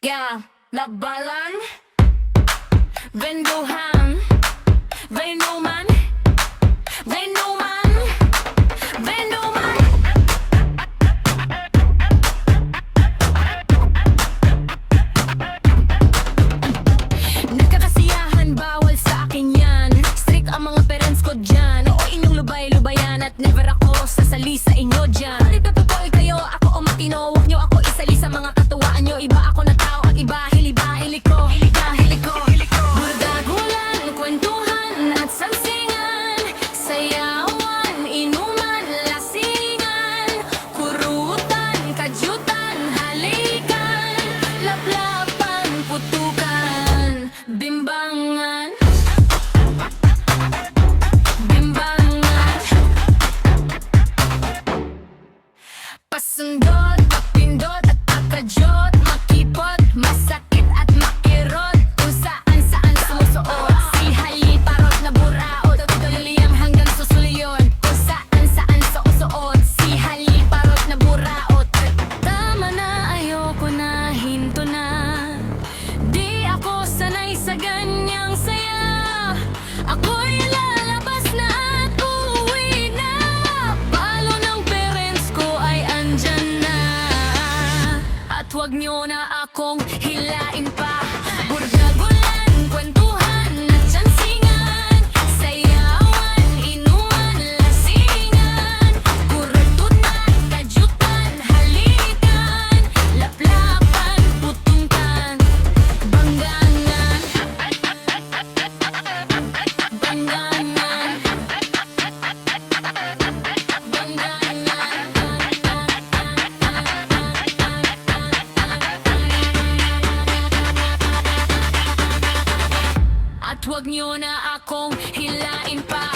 Yeah, labalan, venduhan, venuman, venuman, venuman. Nagkakasiyahan, bawal sa akin yan. Strict ang mga parents ko dyan. Oo, inyong lubay-lubayan at never ako sasali sa inyo dyan. Ipapapol kayo, ako o matino. Huwag nyo ako isali sa mga katuwaan nyo. Iba ako na tao, ang iba hili ko. Burdagulan, kwentuhan at salsingan, sayawan, inuman, lasingan, kurutan, kadyutan, halikan, laplapan, putukan, bimbangan, bimbangan, pasundot, papindot at pagkadyot, makipot, masakit at makirot, kung saan sumusuot, si hali, parot na buraot, tuliyang hanggang susuliyon, kung saan susuot, si hali, parot na buraot. Tama na, ayoko na, hinto na, di ako sanay sa ganyang saya. Ako'y lalabas na at uuwi na, palo ng parents ko ay andyan na. At huwag nyo na akong hilain pa. Burdagulan, kwentuhan at tsansingan, sayawan, inuman, lasingan, kurututan, kadyutan, halikan, laplapan, putuntan, banggangan, banggangan, at huwag nyo na akong hilain pa.